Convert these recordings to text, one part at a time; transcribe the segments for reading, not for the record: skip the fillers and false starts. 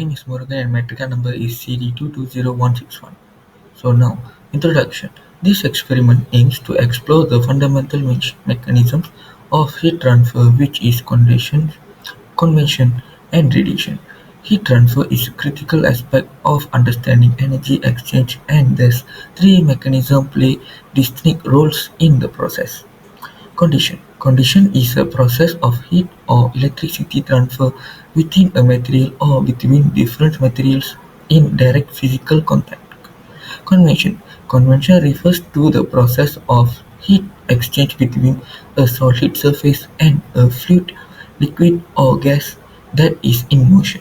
name is Murugan and my Trika number is CD220161. So now, introduction. This experiment aims to explore the fundamental mechanisms of heat transfer, which is convection and radiation. Heat transfer is a critical aspect of understanding energy exchange, and these three mechanisms play distinct roles in the process. Condition: Condition is a process of heat or electricity transfer within a material or between different materials in direct physical contact. Convection: Convection refers to the process of heat exchange between a solid surface and a fluid, liquid or gas that is in motion.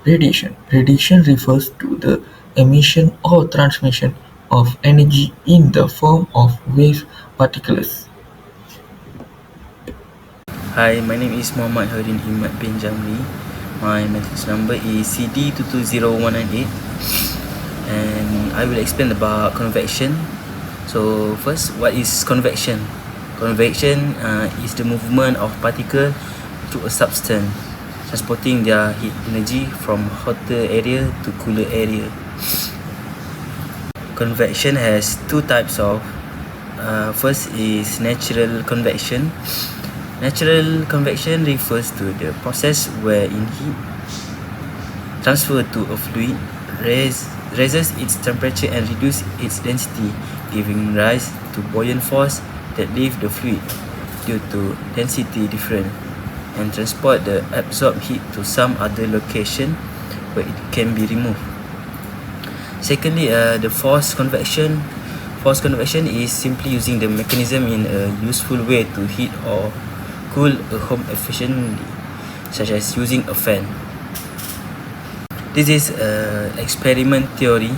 Radiation: Radiation refers to the emission or transmission of energy in the form of wave particles. Hi, my name is Muhammad Harin Imad bin Jamli. My matrix number is CD220198, and I will explain about convection. So first, what is convection? Convection is the movement of particle to a substance, transporting their heat energy from hotter area to cooler area. Convection has two types of. First is natural convection. Natural convection refers to the process wherein heat transferred to a fluid raises its temperature and reduces its density, giving rise to buoyant force that lift the fluid due to density difference and transport the absorbed heat to some other location where it can be removed. Secondly, the forced convection. Forced convection is simply using the mechanism in a useful way to heat or cool a home efficiently, such as using a fan. This is experiment theory.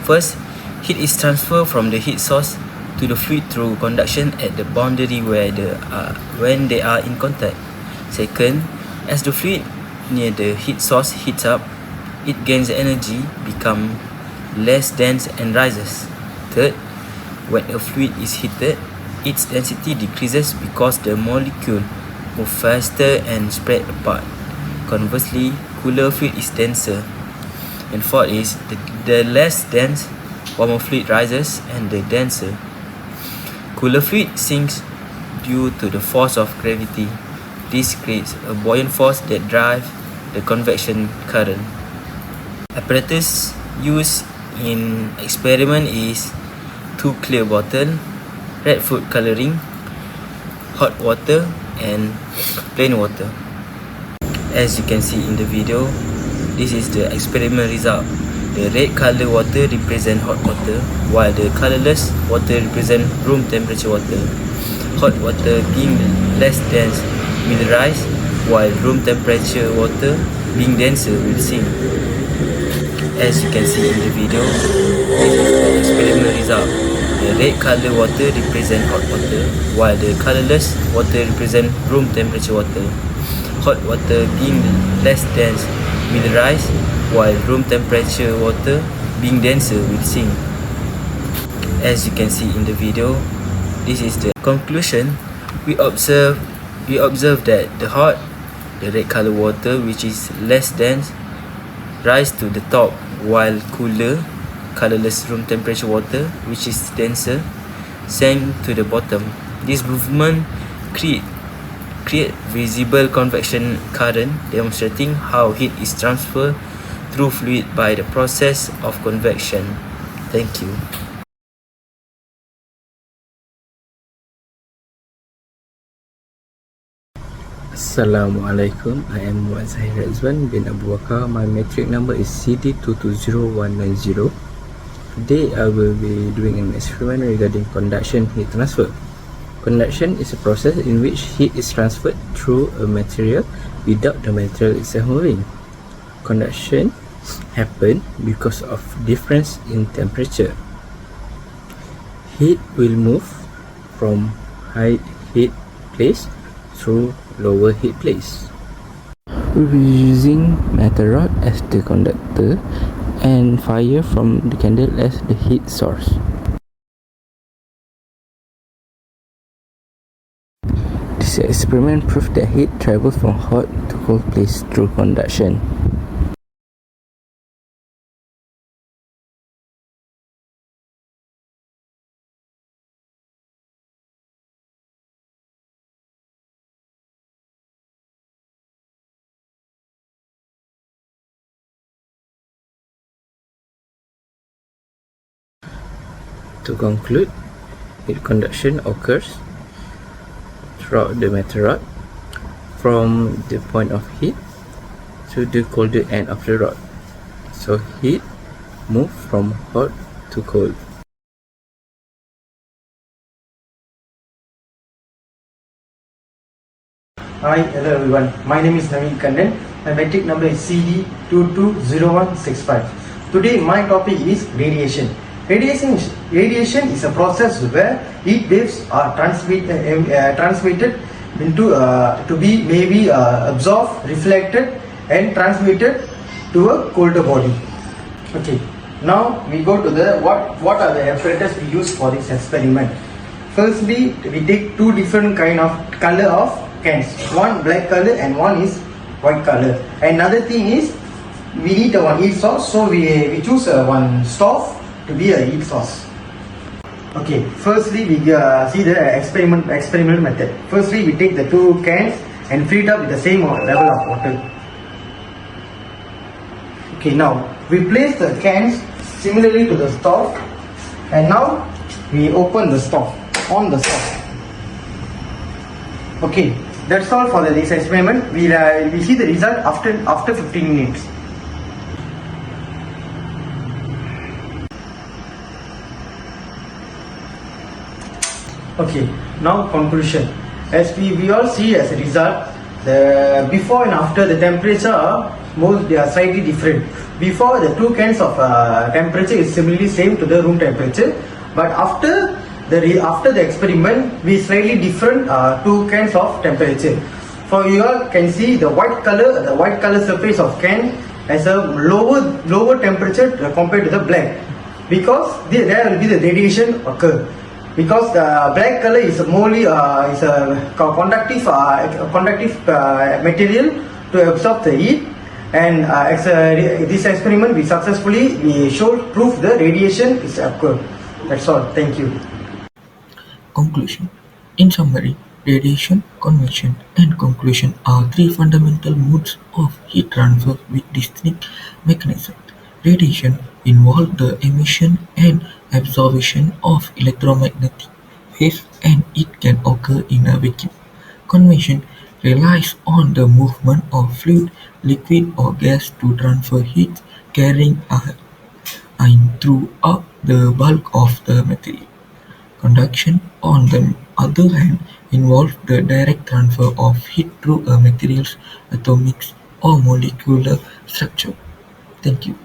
First, heat is transferred from the heat source to the fluid through conduction at the boundary when they are in contact. Second, as the fluid near the heat source heats up, it gains energy, becomes less dense and rises. Third, when a fluid is heated, its density decreases because the molecule move faster and spread apart. Conversely, cooler fluid is denser. And fourth is the less dense, warmer fluid rises, and the denser cooler fluid sinks due to the force of gravity. This creates a buoyant force that drives the convection current. Apparatus used in experiment is two clear bottle, red food coloring, hot water and plain water. As you can see in the video, this is the experiment result. The red color water represent hot water, while the colorless water represent room temperature water. Hot water being less dense will rise, while room temperature water being denser will sink. As you can see in the video, this is the experiment result. The red color water represent hot water, while the colorless water represent room temperature water. Hot water being less dense will rise, while room temperature water being denser will sink. As you can see in the video, this is the conclusion. We observe that the red color water, which is less dense, rise to the top, while cooler, colorless room temperature water, which is denser, sank to the bottom. This movement create visible convection current, demonstrating how heat is transferred through fluid by the process of convection. Thank you. Assalamualaikum. I am Muhammad Zahir Rizwan bin Abu Bakar. My metric number is CD220190. Today I will be doing an experiment regarding conduction heat transfer. Conduction is a process in which heat is transferred through a material without the material itself moving. Conduction happens because of difference in temperature. Heat will move from high heat place through lower heat place. We'll be using metal rod as the conductor and fire from the candle as the heat source. This experiment proved that heat travels from hot to cold place through conduction. To conclude, heat conduction occurs throughout the metal rod from the point of heat to the colder end of the rod. So heat moves from hot to cold. Hi, hello everyone. My name is Naveen Kannan. My metric number is CD220165. Today my topic is radiation. Radiation is a process where heat waves are transmitted into to be maybe absorbed, reflected, and transmitted to a colder body. Okay. Now we go to the what are the apparatus we use for this experiment. Firstly, we take two different kind of color of cans. One black color and one is white color. Another thing is we need one heat source, so we choose one stove to be a heat source. Okay, firstly we see the experimental method. Firstly, we take the two cans and fill it up with the same level of water. Okay, now we place the cans similarly to the stove, and now we open the stove on the stove. Okay, that's all for this experiment. We see the result after 15 minutes. Okay, now conclusion. As we all see as a result, the before and after the temperature are they are slightly different. Before, the two cans of temperature is similarly same to the room temperature, but after the experiment, we slightly different two cans of temperature. For you all can see the white color surface of can has a lower temperature compared to the black, because there will be the radiation occur. Because the black color is morely is a conductive material to absorb the heat, and this experiment we successfully showed proof the radiation is occurred. That's all. Thank you. Conclusion. In summary, radiation, convection, and conclusion are three fundamental modes of heat transfer with distinct mechanisms. Radiation involves the emission and absorption of electromagnetic waves, and it can occur in a vacuum. Convection relies on the movement of fluid, liquid, or gas to transfer heat, carrying in throughout the bulk of the material. Conduction, on the other hand, involves the direct transfer of heat through a material's atomic or molecular structure. Thank you.